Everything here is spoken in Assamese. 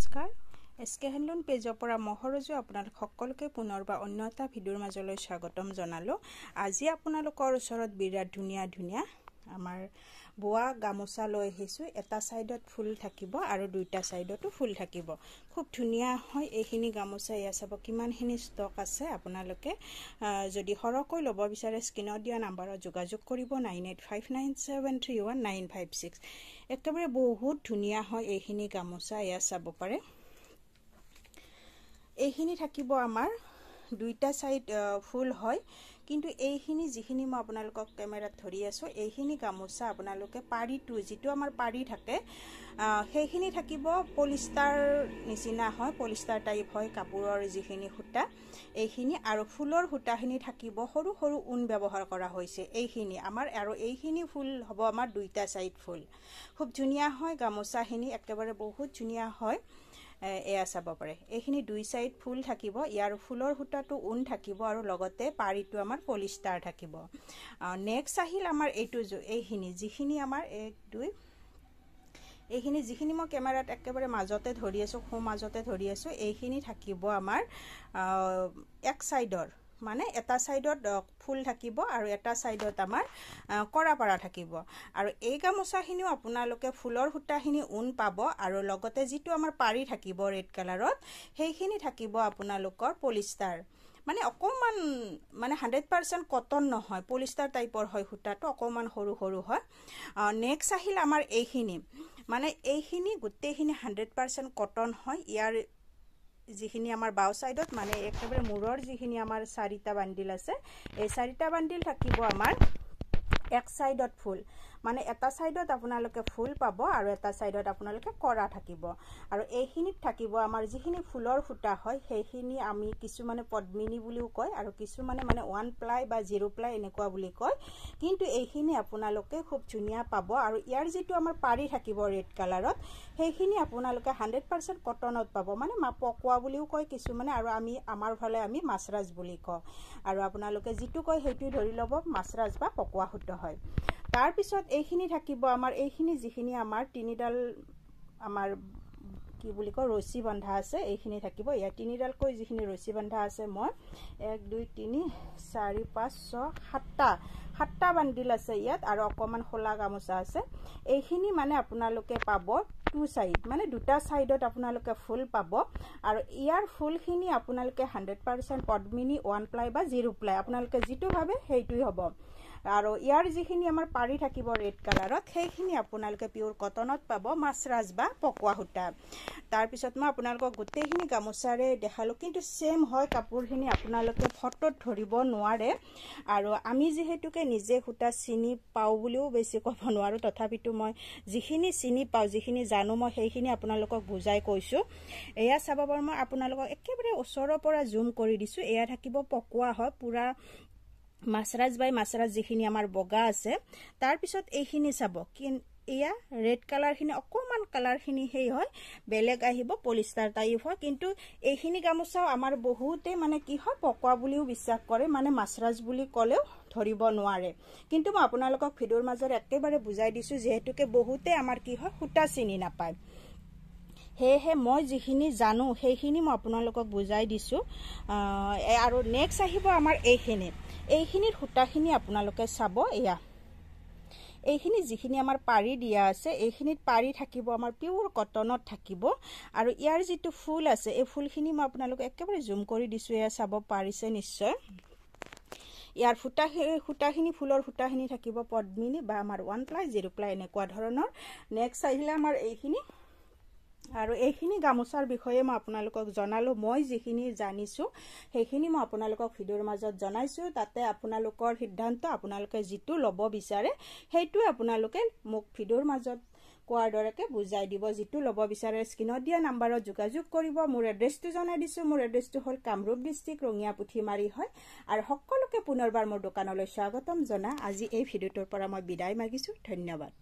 নমস্কাৰ এসকে হ্যান্ডলুম পেজৰ পৰা মহৰজু আপোনালোক সকলোকে পুনৰবাৰ অন্য এটা ভিডিঅ'ৰ মাজলৈ স্বাগতম জনালো আজি আপোনালোকৰ ওচৰত বিৰাট ধুনীয়া আমাৰ বোৱা গামোচা লৈ আহিছো এটা সাইডত ফুল থাকিব আৰু দুইটা সাইডতো ফুল থাকিব খুব ধুনীয়া হয় এইখিনি গামোচা ইয়া চাব কিমানখিনি ষ্টক আছে আপোনালোকে যদি হৰকৈ ল'ব বিচাৰে স্ক্ৰিনত দিয়া নম্বৰত যোগাযোগ কৰিব 9859731956 একেবাৰে বহুত ধুনীয়া হয় এইখিনি গামোচা ইয়া চাব পাৰে এইখিনি থাকিব আমাৰ দুইটা সাইড ফুল হয় কিন্তু এইখিনি যিখিনি মই আপোনালোকক ক্যামেৰাত ধৰি আছো এইখিনি গামোচা আপোনালোকে পাৰিটো যেটো আমাৰ পাৰি থাকে সেইখিনি থাকিব পলিষ্টাৰ নিচিনা হয় পলিষ্টাৰ টাইপ হয় কাপোৰৰ যিখিনি সুতা এইখিনি আৰু ফুলৰ সুতাখিনি থাকিব সৰু সৰু উন ব্যৱহাৰ কৰা হৈছে এইখিনি আমাৰ আৰু এইখিনি ফুল হ'ব আমাৰ দুইটা সাইড ফুল খুব ধুনীয়া হয় গামোচাখিনি একেবাৰে বহুত ধুনীয়া হয় এয়া চাব পাৰে এইখিনি দুই সাইড ফুল থাকিব ইয়াৰ ফুলৰ হুটাটো উন থাকিব আৰু লগতে পাৰিটো আমাৰ পলিষ্টাৰ থাকিব নেক্সট আহিল আমাৰ এইটো এইখিনি যিখিনি আমাৰ 1 2 এইখিনি যিখিনি মই ক্যামেৰাত একেবাৰে মাজতে ধৰি আছো খো মাজতে ধৰি আছো এইখিনি থাকিব আমাৰ এক সাইডৰ মানে এটা সাইডত ফুল থাকিব আৰু এটা সাইডত আমাৰ কৰাপাৰা থাকিব আৰু এই গামোচাখিনিও আপোনালোকে ফুলৰ হুটাখিনি উন পাব আৰু লগতে যেটো আমাৰ পাৰি থাকিব ৰেড কালাৰত সেইখিনি থাকিব আপোনালোকৰ পলিষ্টাৰ মানে অকমান মানে 100% কটন নহয় পলিষ্টাৰ টাইপৰ হয় হুটাটো অকমান সৰু সৰু হয় নেক্সট আহিল আমাৰ এইখিনি মানে এইখিনি গুটেখিনি 100% কটন হয় ইয়াৰ যিখিনি আমাৰ বাও সাইডত মানে একেবাৰে মুৰৰ যিখিনি আমাৰ চাৰিটা বান্ডিল আছে এই চাৰিটা বান্ডিল থাকিব আমাৰ এক সাইডত ফুল মানে এটা সাইডত আপোনালোকে ফুল পাব আৰু এটা সাইডত আপোনালোকে কৰা থাকিব আৰু এইখিনিত থাকিব আমাৰ যিখিনি ফুলৰ ফুটা হয় সেইখিনি আমি কিছু মানে পদ্মিনী বুলিও কয় আৰু কিছু মানে 1 প্লাই বা 0 প্লাই এনেকুৱা বুলি কয় কিন্তু এইখিনি আপোনালোকে খুব ধুনীয়া পাব আৰু ইয়াৰ যেটো আমাৰ পাৰি থাকিব ৰেড কালাৰত সেইখিনি আপোনালোকে 100% কটনত পাব মানে পকোৱা বুলিও কয় কিছু মানে আৰু আমি আমাৰ ফালে আমি মাছৰাজ বুলি কওঁ আৰু আপোনালোকে যেটো কয় হেতু ধৰি লব মাছৰাজ বা পকোৱা হুটা হয় তাৰ পিছত এইখিনি থাকিব আমাৰ এইখিনি যিখিনি আমাৰ তিনিডাল আমাৰ কি বুলি কয় ৰছী বন্ধা আছে এইখিনি থাকিব ইয়া তিনিডাল কৈ যিখিনি ৰছী বন্ধা আছে মই 1 2 3 4 5 6 7টা বান্ডিল আছে ইয়াত আৰু অকমান খোলা গামোচা আছে এইখিনি মানে আপোনালোকে পাব টু সাইড মানে দুটা সাইডত আপোনালোকে ফুল পাব আৰু ইয়াৰ ফুলখিনি আপোনালোকে 100% পদ্মিনী 1 প্লাই বা 0 প্লাই আপোনালোকে যেটো ভাবে হেইটোই হ'ব আৰু ইয়াৰ যিখিনি আমাৰ পাৰি থাকিব ৰেড কালাৰত সেইখিনি আপোনালোকে পিওৰ কটনত পাব মাছৰাজ বা পকোৱা হুটা তাৰ পিছত মই আপোনালোকক গুটেখিনি গামোচাৰে দেখালো কিন্তু সেম হয় কাপোৰখিনি আপোনালোকে ফটোত ধৰিব নোৱাৰে আৰু আমি যেহেতুকে নিজে হুটা চিনি পাও বুলিও বেছি ক'ব নোৱাৰো তথাপিতো মই যিখিনি চিনি পাও যিখিনি জানো মই সেইখিনি আপোনালোকক বুজাই কৈছো এয়া চাব পাৰ মই আপোনালোকক একেবাৰে ওচৰৰ পৰা জুম কৰি দিছো এয়া থাকিব পকোৱা হয় পুৰা মাছৰাজ বাই মাছৰাজ যিখিনি আমাৰ বগা আছে তাৰ পিছত এইখিনি চাব এয়া ৰেড কালাৰ খিনি অকমান কালাৰ খিনি হেই হয় বেলেগ আহিব পলিষ্টাৰ টাইপ হয় কিন্তু এইখিনি গামোচাও আমাৰ বহুতে মানে কি হয় পকোৱা বুলিও বিশ্বাস কৰে মানে মাছৰাজ বুলি কলেও ধৰিব নোৱাৰে কিন্তু মই আপোনালোকক ভিডিওৰ মাজৰ একেবাৰে বুজাই দিছো যেহেতুকে বহুতে আমাৰ কি হয় হুটা চিনি নাপায় হেহে মই যিখিনি জানো সেইখিনি মই আপোনালোকক বুজাই দিছো আৰু নেক্সট আহিব আমাৰ এইখিনিৰ হুটাখিনি আপোনালোকে চাব এয়া এইখিনি যিখিনি আমাৰ পাৰি দিয়া আছে এইখিনিত পাৰি থাকিব আমাৰ পিওৰ কটনত থাকিব আৰু ইয়াৰ যেটো ফুল আছে এই ফুলখিনি মই আপোনালোকক একেবাৰে জুম কৰি দিছো এয়া চাব পাৰিছে নিশ্চয় ইয়াৰ ফুটাখিনি ফুলৰ ফুটাখিনি থাকিব পদ্মিনী বা আমাৰ 1 প্লাই 0 প্লাই এনেকুৱা ধৰণৰ নেক্সট আহিলে আমাৰ এইখিনি আৰু এইখিনি গামোচাৰ বিষয়ে মই আপোনালোকক জনালো মই যিখিনি জানিছো সেইখিনি মই আপোনালোকক ভিডিওৰ মাজত জনাইছো তাতে আপোনালোকৰ সিদ্ধান্ত আপোনালোকে যেটো ল'ব বিচাৰে হেইটো আপোনালোকে মোক ভিডিওৰ মাজত কোৱাৰ দৰেকে বুজাই দিব যেটো ল'ব বিচাৰে স্ক্ৰিনত দিয়া নম্বৰত যোগাযোগ কৰিব মোৰ এড্ৰেছটো জনাই দিছো মোৰ এড্ৰেছটো হ'ল কামৰূপ ডিস্ট্ৰিক্ট ৰঙিয়া পুঠিমাৰি হয় আৰু সকলোকে পুনৰবাৰ মোৰ দোকানলৈ স্বাগতম জনা আজি এই ভিডিওটোৰ পৰা মই বিদায় মাগিছো ধন্যবাদ